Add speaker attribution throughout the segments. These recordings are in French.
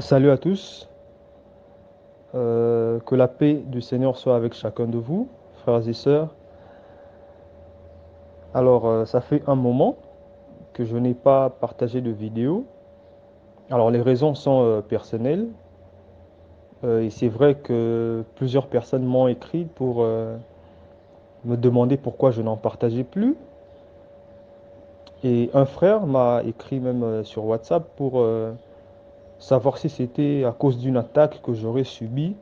Speaker 1: Salut à tous, que la paix du Seigneur soit avec chacun de vous, frères et sœurs. Alors, ça fait un moment que je n'ai pas partagé de vidéo. Alors, les raisons sont personnelles, et c'est vrai que plusieurs personnes m'ont écrit pour me demander pourquoi je n'en partageais plus. Et un frère m'a écrit même sur WhatsApp pour savoir si c'était à cause d'une attaque que j'aurais subie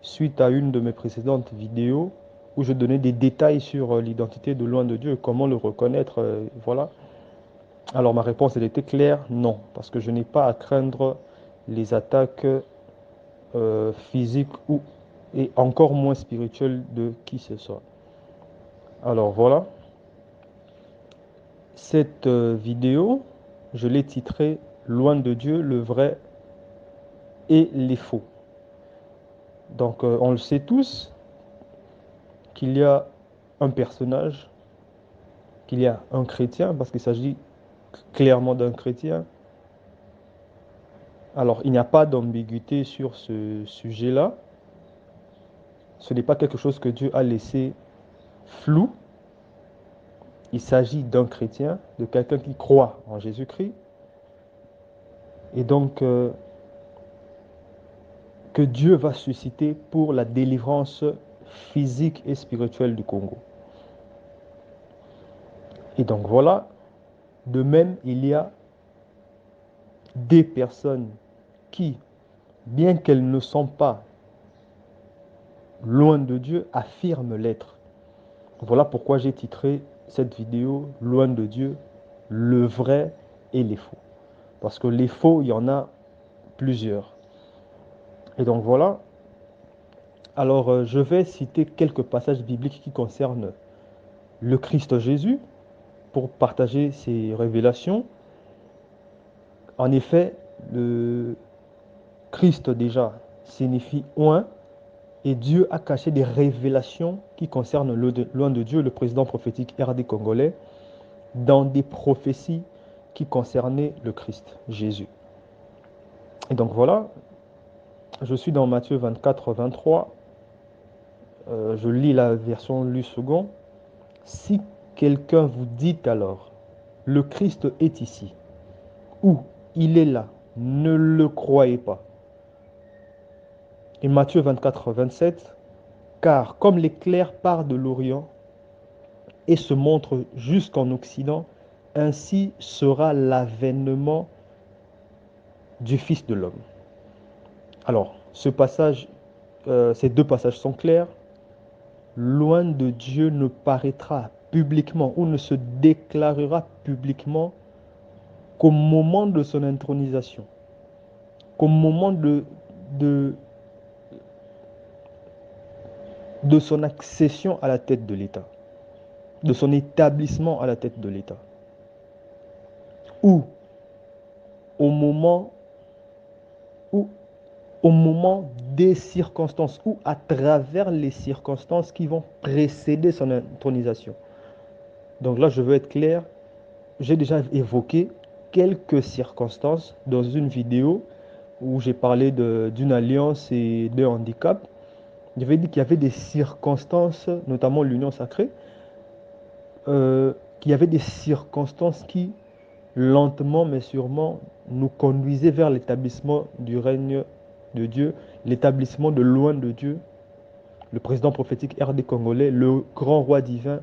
Speaker 1: suite à une de mes précédentes vidéos où je donnais des détails sur l'identité de loin de Dieu, comment le reconnaître, voilà. Alors ma réponse, elle était claire, non, parce que je n'ai pas à craindre les attaques physiques ou et encore moins spirituelles de qui que ce soit. Alors voilà, cette vidéo, je l'ai titrée Loin de Dieu, le vrai et les faux. Donc on le sait tous qu'il y a un personnage, qu'il y a un chrétien, parce qu'il s'agit clairement d'un chrétien. Alors, il n'y a pas d'ambiguïté sur ce sujet-là. Ce n'est pas quelque chose que Dieu a laissé flou. Il s'agit d'un chrétien, de quelqu'un qui croit en Jésus-Christ. Et donc, que Dieu va susciter pour la délivrance physique et spirituelle du Congo. Et donc voilà, de même, il y a des personnes qui, bien qu'elles ne sont pas loin de Dieu, affirment l'être. Voilà pourquoi j'ai titré cette vidéo Loin de Dieu, le vrai et les faux. Parce que les faux, il y en a plusieurs. Et donc voilà. Alors je vais citer quelques passages bibliques qui concernent le Christ Jésus pour partager ces révélations. En effet, le Christ déjà signifie oint et Dieu a caché des révélations qui concernent loin de Dieu, le président prophétique RD congolais, dans des prophéties qui concernaient le Christ, Jésus. Et donc voilà, je suis dans Matthieu 24, 23. Je lis la version Lu second. Si quelqu'un vous dit alors, le Christ est ici, ou il est là, ne le croyez pas. Et Matthieu 24, 27, car comme l'éclair part de l'Orient et se montre jusqu'en Occident, ainsi sera l'avènement du Fils de l'homme. Alors, ces deux passages sont clairs. Loin de Dieu ne paraîtra publiquement ou ne se déclarera publiquement qu'au moment de son intronisation, qu'au moment de, de son accession à la tête de l'État, de son établissement à la tête de l'État, ou au moment, ou au moment des circonstances, ou à travers les circonstances qui vont précéder son intronisation. Donc là, je veux être clair, j'ai déjà évoqué quelques circonstances dans une vidéo où j'ai parlé d'une alliance et d'un handicap. J'avais dit qu'il y avait des circonstances, notamment l'union sacrée, qu'il y avait des circonstances qui, lentement mais sûrement, nous conduisaient vers l'établissement du règne de Dieu, l'établissement de loin de Dieu, le président prophétique RD congolais, le grand roi divin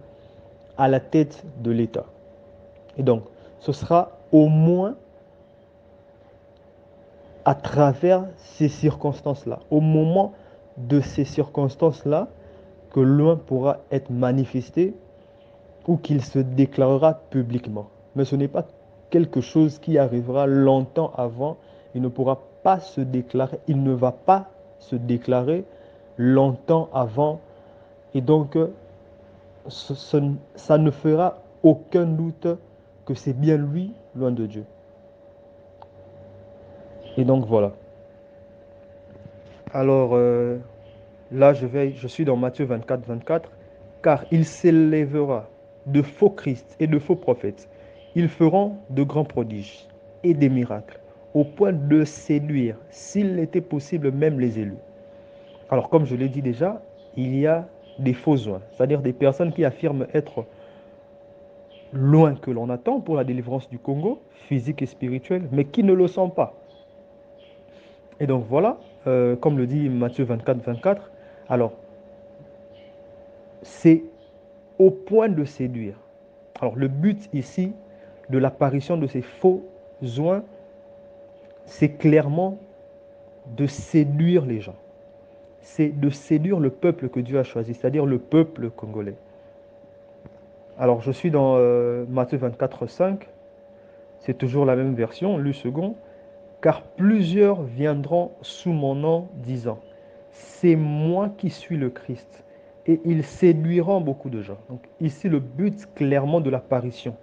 Speaker 1: à la tête de l'État. Et donc, ce sera au moins à travers ces circonstances-là, au moment de ces circonstances-là, que l'un pourra être manifesté ou qu'il se déclarera publiquement. Mais ce n'est pas quelque chose qui arrivera longtemps avant. Il ne pourra pas se déclarer, il ne va pas se déclarer longtemps avant. Et donc, ça ne fera aucun doute que c'est bien lui, loin de Dieu. Et donc voilà. Alors, là, je suis dans Matthieu 24, 24. Car il s'élèvera de faux Christ et de faux prophètes. Ils feront de grands prodiges et des miracles au point de séduire, s'il était possible, même les élus. Alors, comme je l'ai dit déjà, il y a des faux oints, c'est-à-dire des personnes qui affirment être loin que l'on attend pour la délivrance du Congo, physique et spirituelle, mais qui ne le sont pas. Et donc voilà, comme le dit Matthieu 24, 24, alors c'est au point de séduire. Alors le but ici de l'apparition de ces faux oints, c'est clairement de séduire les gens. C'est de séduire le peuple que Dieu a choisi, c'est-à-dire le peuple congolais. Alors je suis dans Matthieu 24, 5, c'est toujours la même version, lu second. Car plusieurs viendront sous mon nom, disant, c'est moi qui suis le Christ. Et ils séduiront beaucoup de gens. Donc ici, le but clairement de l'apparition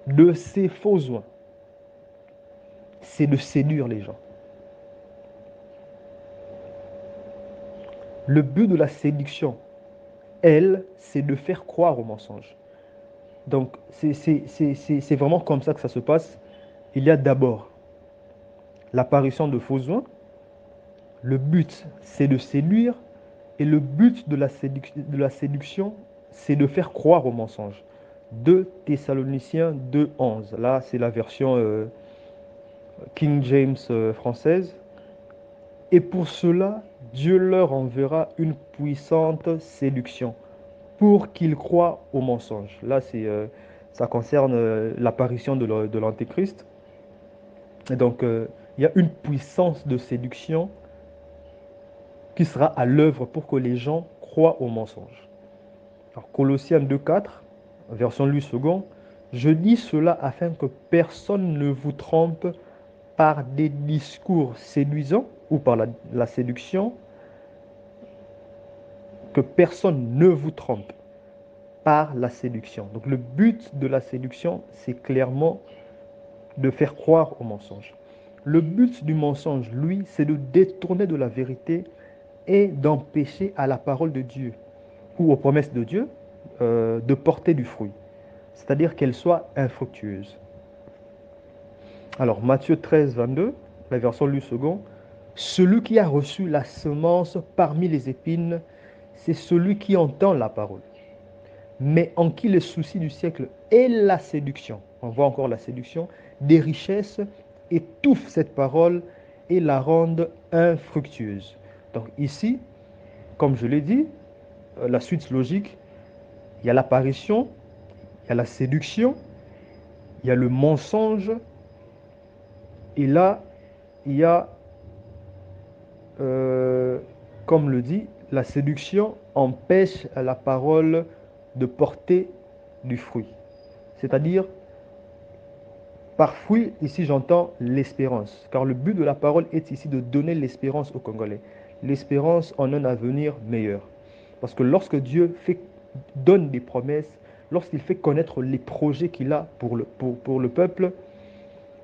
Speaker 1: de ces faux oints, c'est de séduire les gens. Le but de la séduction, elle, c'est de faire croire au mensonge. Donc c'est vraiment comme ça que ça se passe. Il y a d'abord l'apparition de faux oints. Le but, c'est de séduire. Et le but de la séduction, c'est de faire croire au mensonge. 2 Thessaloniciens 2, 11. Là, c'est la version King James française. Et pour cela, Dieu leur enverra une puissante séduction pour qu'ils croient au mensonge. Là, ça concerne l'apparition de l'Antéchrist. Et donc, il y a une puissance de séduction qui sera à l'œuvre pour que les gens croient au mensonge. Alors, Colossiens 2,4, version Louis II, je dis cela afin que personne ne vous trompe par des discours séduisants ou par la séduction, que personne ne vous trompe par la séduction. Donc le but de la séduction, c'est clairement de faire croire au mensonge. Le but du mensonge, lui, c'est de détourner de la vérité et d'empêcher à la parole de Dieu ou aux promesses de Dieu de porter du fruit, c'est-à-dire qu'elle soit infructueuse. Alors, Matthieu 13, 22, la version Louis II, celui qui a reçu la semence parmi les épines, c'est celui qui entend la parole, mais en qui les soucis du siècle et la séduction, on voit encore la séduction, des richesses étouffent cette parole et la rendent infructueuse. Donc ici, comme je l'ai dit, la suite logique, il y a l'apparition, il y a la séduction, il y a le mensonge, et là, il y a, euh, comme le dit, la séduction empêche la parole de porter du fruit. C'est-à-dire, par fruit, ici j'entends l'espérance, car le but de la parole est ici de donner l'espérance aux Congolais. L'espérance en un avenir meilleur. Parce que lorsque Dieu donne des promesses, lorsqu'il fait connaître les projets qu'il a pour le peuple,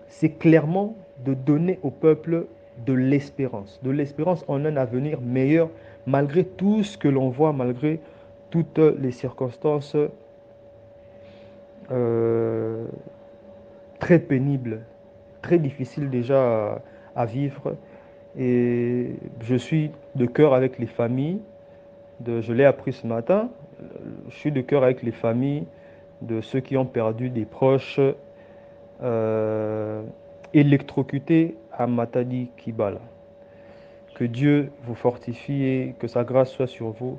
Speaker 1: c'est clairement de donner au peuple de l'espérance en un avenir meilleur, malgré tout ce que l'on voit, malgré toutes les circonstances euh, très pénibles, très difficiles déjà à vivre. Et je suis de cœur avec les familles, je l'ai appris ce matin, je suis de cœur avec les familles de ceux qui ont perdu des proches euh, électrocutés à Matadi Kibala. Que Dieu vous fortifie et que sa grâce soit sur vous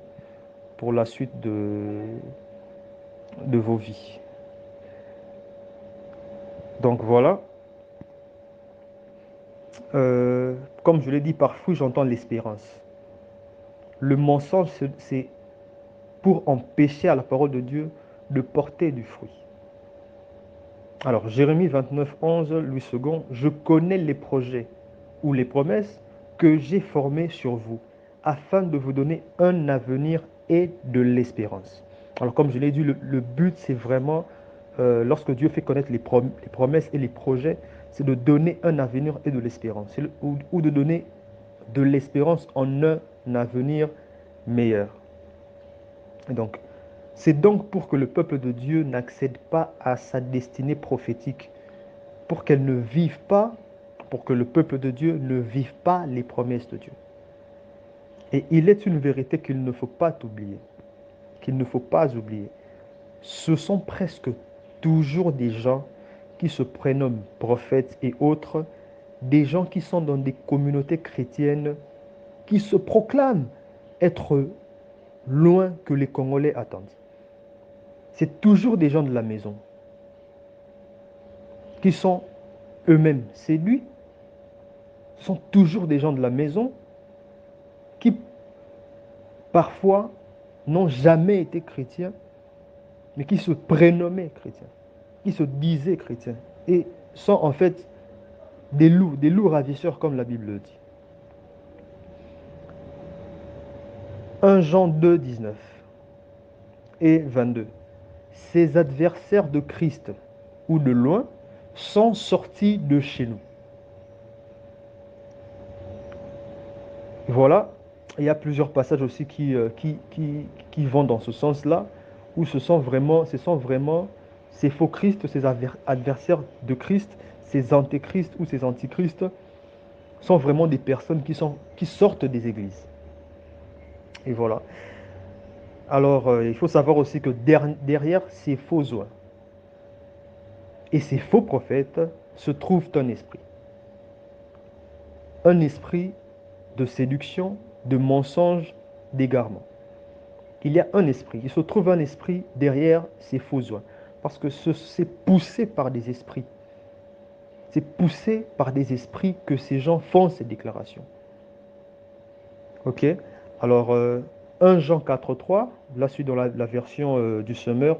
Speaker 1: pour la suite de vos vies. Donc voilà, comme je l'ai dit, parfois j'entends l'espérance. Le mensonge, c'est pour empêcher à la parole de Dieu de porter du fruit. Alors, Jérémie 29, 11, Louis II, je connais les projets ou les promesses que j'ai formées sur vous, afin de vous donner un avenir et de l'espérance. Alors, comme je l'ai dit, le but, c'est vraiment, lorsque Dieu fait connaître les promesses et les projets, c'est de donner un avenir et de l'espérance, ou de donner de l'espérance en un avenir meilleur. Et donc, c'est donc pour que le peuple de Dieu n'accède pas à sa destinée prophétique, pour qu'elle ne vive pas pour que le peuple de Dieu ne vive pas les promesses de Dieu. Et il est une vérité qu'il ne faut pas oublier, qu'il ne faut pas oublier. Ce sont presque toujours des gens qui se prénomment prophètes et autres, des gens qui sont dans des communautés chrétiennes, qui se proclament être loin que les Congolais attendent. C'est toujours des gens de la maison qui sont eux-mêmes séduits. Ce sont toujours des gens de la maison qui parfois n'ont jamais été chrétiens, mais qui se prénommaient chrétiens, qui se disaient chrétiens, et sont en fait des loups ravisseurs comme la Bible le dit. 1 Jean 2, 19 et 22. Ces adversaires de Christ ou de loin sont sortis de chez nous. Voilà, il y a plusieurs passages aussi qui vont dans ce sens-là, où ce sont vraiment ces faux Christ, ces adversaires de Christ, ces antéchrists ou ces antichrists, sont vraiment des personnes qui sortent des églises. Et voilà. Alors, il faut savoir aussi que derrière ces faux oies et ces faux prophètes se trouve un esprit. Un esprit de séduction, de mensonge, d'égarement. Il y a un esprit, il se trouve un esprit derrière ces faux oies. Parce que c'est poussé par des esprits. C'est poussé par des esprits que ces gens font ces déclarations. Ok. Alors, 1 Jean 4,3, là, je suis dans la version du Semeur.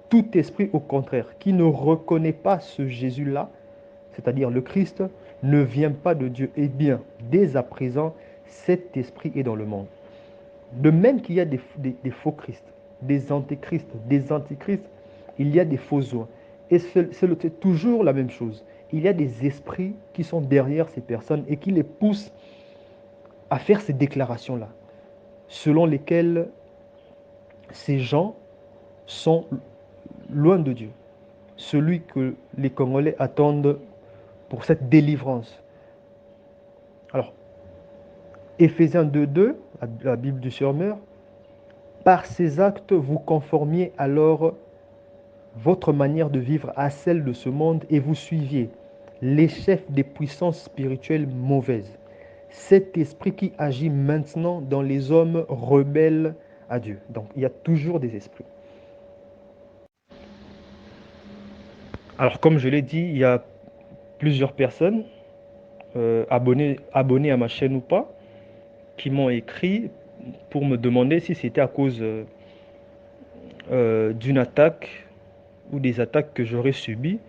Speaker 1: Tout esprit, au contraire, qui ne reconnaît pas ce Jésus-là, c'est-à-dire le Christ, ne vient pas de Dieu. Eh bien, dès à présent, cet esprit est dans le monde. De même qu'il y a des faux Christ, des antéchrists, des antichrists, il y a des faux oies. Et c'est toujours la même chose. Il y a des esprits qui sont derrière ces personnes et qui les poussent à faire ces déclarations-là, selon lesquelles ces gens sont loin de Dieu. Celui que les Congolais attendent pour cette délivrance. Alors, Éphésiens 2,2, la Bible du Semeur, par ces actes, vous conformiez alors votre manière de vivre à celle de ce monde et vous suiviez les chefs des puissances spirituelles mauvaises. Cet esprit qui agit maintenant dans les hommes rebelles à Dieu. Donc, il y a toujours des esprits. Alors, comme je l'ai dit, il y a plusieurs personnes abonnées à ma chaîne ou pas, qui m'ont écrit pour me demander si c'était à cause d'une attaque ou des attaques que j'aurais subies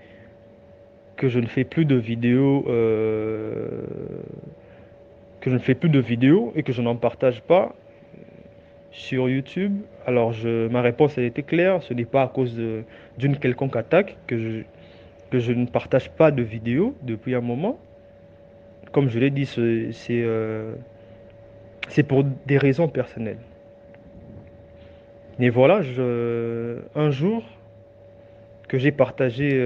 Speaker 1: que je ne fais plus de vidéos et que je n'en partage pas sur YouTube. Alors ma réponse a été claire, ce n'est pas à cause d'une quelconque attaque que je ne partage pas de vidéos depuis un moment. Comme je l'ai dit, c'est pour des raisons personnelles. Mais voilà, un jour que j'ai partagé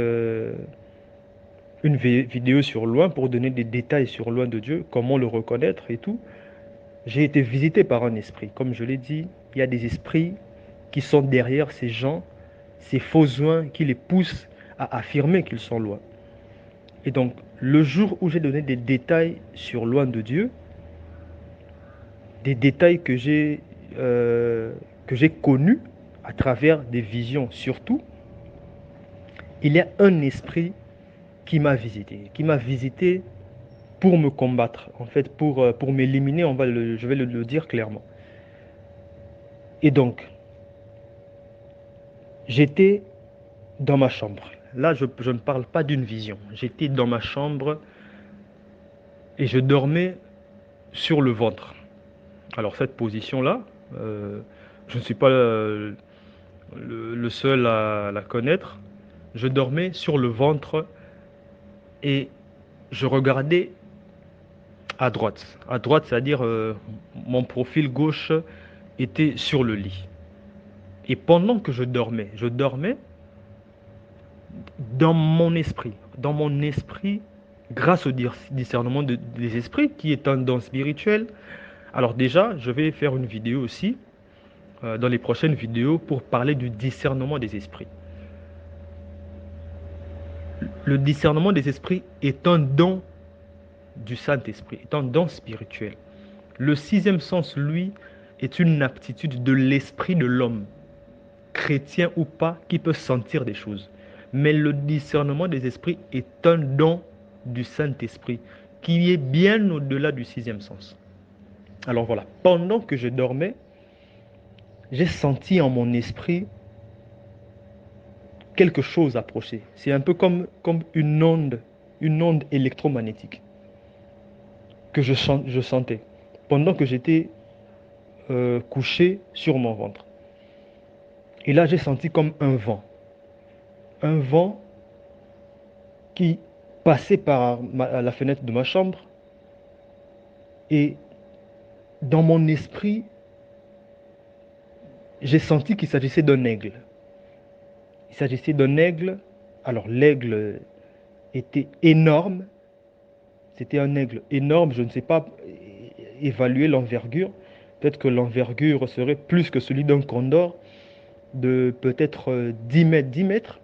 Speaker 1: une vidéo sur Loin pour donner des détails sur Loin de Dieu, comment le reconnaître et tout, j'ai été visité par un esprit. Comme je l'ai dit, il y a des esprits qui sont derrière ces gens, ces faux oins qui les poussent à affirmer qu'ils sont loin. Et donc, le jour où j'ai donné des détails sur Loin de Dieu, des détails que j'ai connus à travers des visions surtout, il y a un esprit qui m'a visité pour me combattre, en fait, pour m'éliminer, je vais le dire clairement. Et donc, j'étais dans ma chambre. Là, je ne parle pas d'une vision. J'étais dans ma chambre et je dormais sur le ventre. Alors, cette position-là, je ne suis pas le seul à la connaître. Je dormais sur le ventre et je regardais à droite. À droite, c'est-à-dire mon profil gauche était sur le lit. Et pendant que je dormais dans mon esprit. Dans mon esprit, grâce au discernement des esprits, qui est un don spirituel. Alors déjà, je vais faire une vidéo aussi, dans les prochaines vidéos, pour parler du discernement des esprits. Le discernement des esprits est un don du Saint-Esprit, est un don spirituel. Le sixième sens, lui, est une aptitude de l'esprit de l'homme, chrétien ou pas, qui peut sentir des choses. Mais le discernement des esprits est un don du Saint-Esprit, qui est bien au-delà du sixième sens. Alors voilà, pendant que je dormais, j'ai senti en mon esprit quelque chose approcher. C'est un peu comme une onde électromagnétique que je sentais pendant que j'étais couché sur mon ventre. Et là, j'ai senti comme un vent qui passait par la fenêtre de ma chambre. Et dans mon esprit, j'ai senti qu'il s'agissait d'un aigle. Il s'agissait d'un aigle. Alors l'aigle était énorme. C'était un aigle énorme. Je ne sais pas évaluer l'envergure. Peut-être que l'envergure serait plus que celui d'un condor, de peut-être 10 mètres, 10 mètres,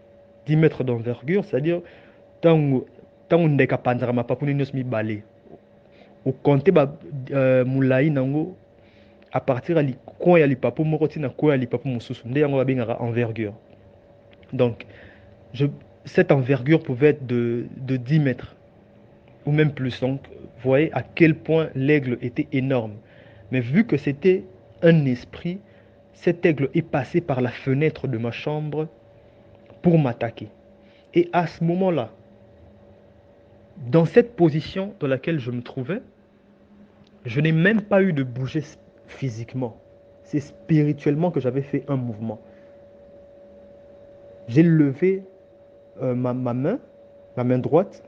Speaker 1: 10 mètres d'envergure. C'est-à-dire, tant on est capable de me balayer. Au compter moulai nango à partir de quand il y a lipapo moko tina ko ya lipapo mosusu nde yango babengaka envergure. Donc je, cette envergure pouvait être de 10 mètres ou même plus. Donc vous voyez à quel point l'aigle était énorme. Mais vu que c'était un esprit, cet aigle est passé par la fenêtre de ma chambre pour m'attaquer. Et à ce moment-là, dans cette position dans laquelle je me trouvais, je n'ai même pas eu de bouger physiquement. C'est spirituellement que j'avais fait un mouvement. J'ai levé ma main droite.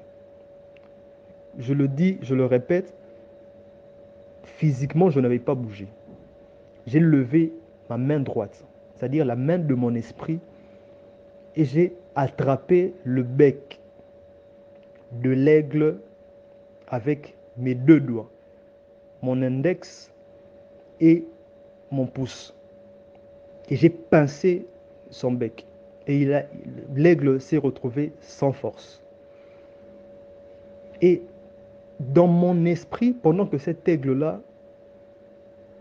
Speaker 1: Je le dis, je le répète, physiquement, je n'avais pas bougé. J'ai levé ma main droite, c'est-à-dire la main de mon esprit, et j'ai attrapé le bec de l'aigle avec mes deux doigts, mon index et mon pouce. Et j'ai pincé son bec. Et l'aigle s'est retrouvé sans force. Et dans mon esprit, pendant que cet aigle-là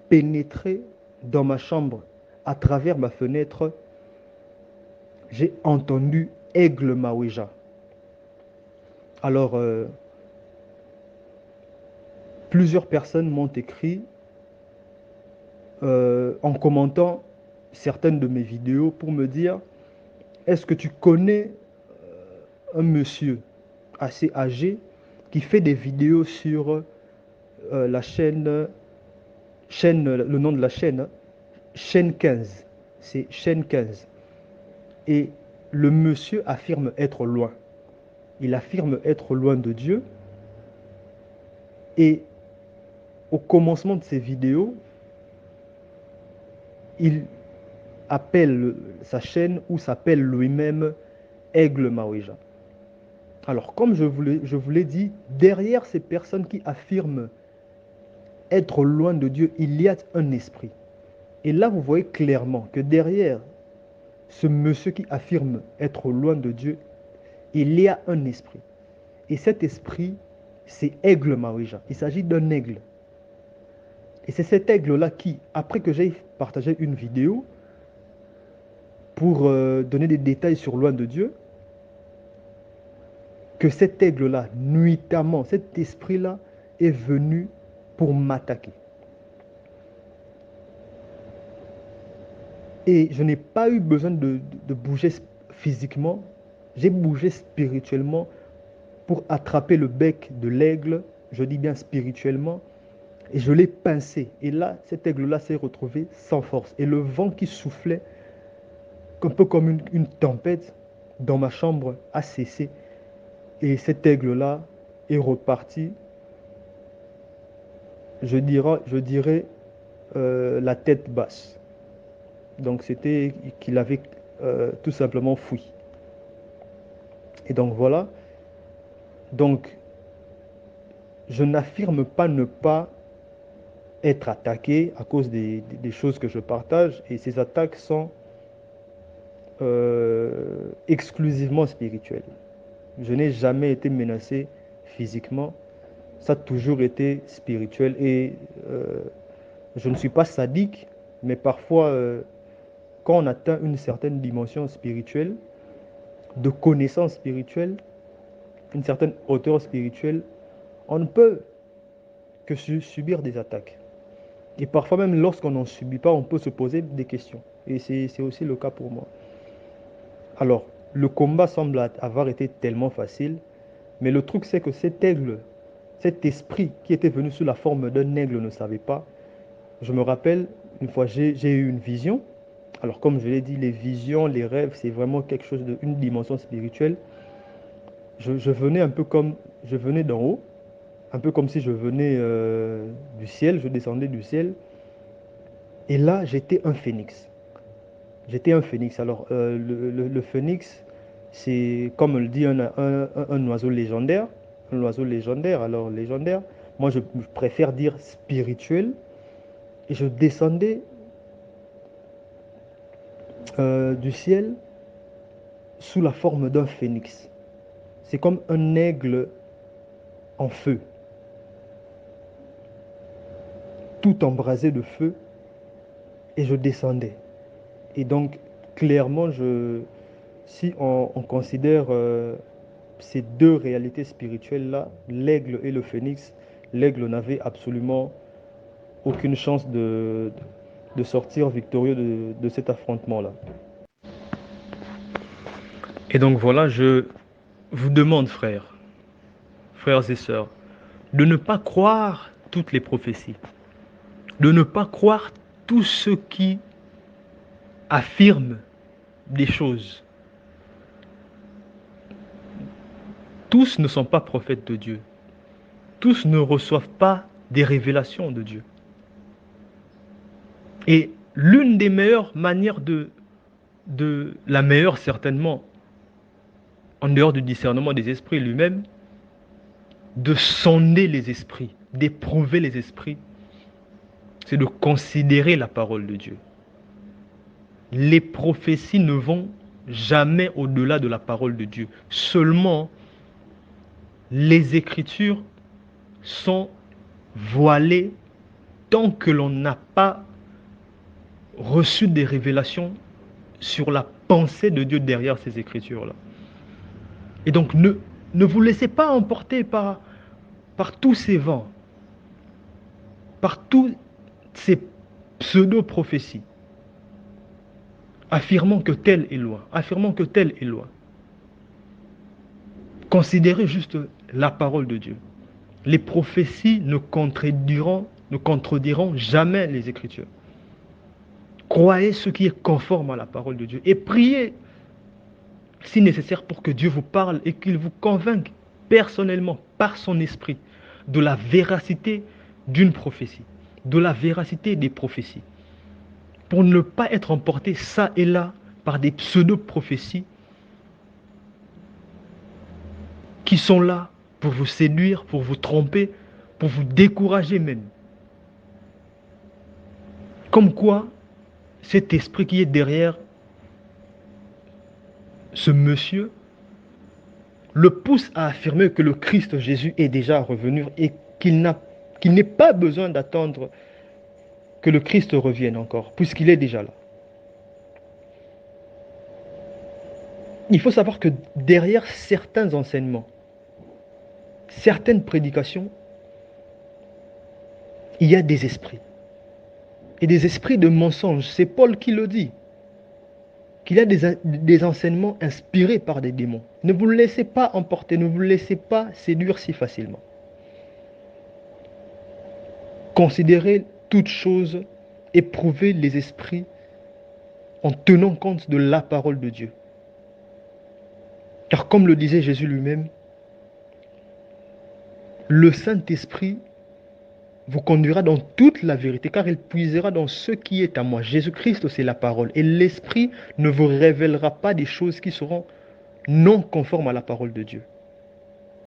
Speaker 1: pénétrait dans ma chambre à travers ma fenêtre, j'ai entendu aigle Maouija. Alors, plusieurs personnes m'ont écrit en commentant certaines de mes vidéos pour me dire, est-ce que tu connais un monsieur assez âgé qui fait des vidéos sur la le nom de la chaîne, chaîne 15. C'est chaîne 15. Et le monsieur affirme être loin. Il affirme être loin de Dieu. Et au commencement de ses vidéos, il appelle sa chaîne ou s'appelle lui-même Aigle Maouija. Alors, comme je vous l'ai dit, derrière ces personnes qui affirment être loin de Dieu, il y a un esprit. Et là, vous voyez clairement que derrière ce monsieur qui affirme être loin de Dieu, il y a un esprit. Et cet esprit, c'est Aigle Maouija. Il s'agit d'un aigle. Et c'est cet aigle-là qui, après que j'ai partagé une vidéo pour donner des détails sur loin de Dieu, que cet aigle-là, nuitamment, cet esprit-là est venu pour m'attaquer. Et je n'ai pas eu besoin de bouger physiquement, j'ai bougé spirituellement pour attraper le bec de l'aigle, je dis bien spirituellement, et je l'ai pincé. Et là, cet aigle-là s'est retrouvé sans force. Et le vent qui soufflait, un peu comme une tempête, dans ma chambre a cessé. Et cet aigle-là est reparti, je dirais la tête basse. Donc c'était qu'il avait tout simplement fui. Et donc voilà. Donc je n'affirme pas ne pas être attaqué à cause des choses que je partage, et ces attaques sont exclusivement spirituelles. Je n'ai jamais été menacé physiquement, ça a toujours été spirituel, et je ne suis pas sadique, mais parfois, quand on atteint une certaine dimension spirituelle, de connaissance spirituelle, une certaine hauteur spirituelle, on ne peut que subir des attaques. Et parfois même lorsqu'on n'en subit pas, on peut se poser des questions. Et c'est aussi le cas pour moi. Alors, le combat semble avoir été tellement facile, mais le truc c'est que cet aigle, cet esprit qui était venu sous la forme d'un aigle ne savait pas. Je me rappelle, une fois j'ai eu une vision. Alors comme je l'ai dit, les visions, les rêves, c'est vraiment quelque chose d'une dimension spirituelle. Je venais un peu comme, je venais d'en haut, un peu comme si je venais du ciel, je descendais du ciel. Et là, j'étais un phénix. J'étais un phénix. Alors, le phénix, c'est, comme on le dit, un oiseau légendaire. Un oiseau légendaire. Alors, légendaire, moi, je préfère dire spirituel. Et je descendais du ciel sous la forme d'un phénix. C'est comme un aigle en feu, tout embrasé de feu, et je descendais. Et donc, clairement, si on considère ces deux réalités spirituelles-là, l'aigle et le phénix, l'aigle n'avait absolument aucune chance de sortir victorieux de cet affrontement-là. Et donc voilà, je vous demande, frères et sœurs, de ne pas croire toutes les prophéties, de ne pas croire tous ceux qui affirment des choses. Tous ne sont pas prophètes de Dieu. Tous ne reçoivent pas des révélations de Dieu. Et l'une des meilleures manières la meilleure certainement, en dehors du discernement des esprits lui-même, de sonder les esprits, d'éprouver les esprits, c'est de considérer la parole de Dieu. Les prophéties ne vont jamais au-delà de la parole de Dieu. Seulement, les Écritures sont voilées tant que l'on n'a pas reçu des révélations sur la pensée de Dieu derrière ces Écritures-là. Et donc, ne vous laissez pas emporter par tous ces vents, par toutes ces pseudo-prophéties, affirmant que tel est loin, affirmant que tel est loin. Considérez juste la parole de Dieu. Les prophéties ne contrediront jamais les Écritures. Croyez ce qui est conforme à la parole de Dieu et priez si nécessaire pour que Dieu vous parle et qu'il vous convainque personnellement par son esprit de la véracité d'une prophétie, de la véracité des prophéties, pour ne pas être emporté ça et là par des pseudo-prophéties qui sont là pour vous séduire, pour vous tromper, pour vous décourager même. Comme quoi, cet esprit qui est derrière ce monsieur le pousse à affirmer que le Christ Jésus est déjà revenu et qu'il n'est pas besoin d'attendre que le Christ revienne encore, puisqu'il est déjà là. Il faut savoir que derrière certains enseignements, certaines prédications, il y a des esprits. Et des esprits de mensonge. C'est Paul qui le dit. Qu'il y a des enseignements inspirés par des démons. Ne vous laissez pas emporter, ne vous laissez pas séduire si facilement. Considérez toutes choses, éprouvez les esprits en tenant compte de la parole de Dieu. Car comme le disait Jésus lui-même, le Saint-Esprit vous conduira dans toute la vérité, car il puisera dans ce qui est à moi. Jésus-Christ, c'est la parole. Et l'Esprit ne vous révélera pas des choses qui seront non conformes à la parole de Dieu.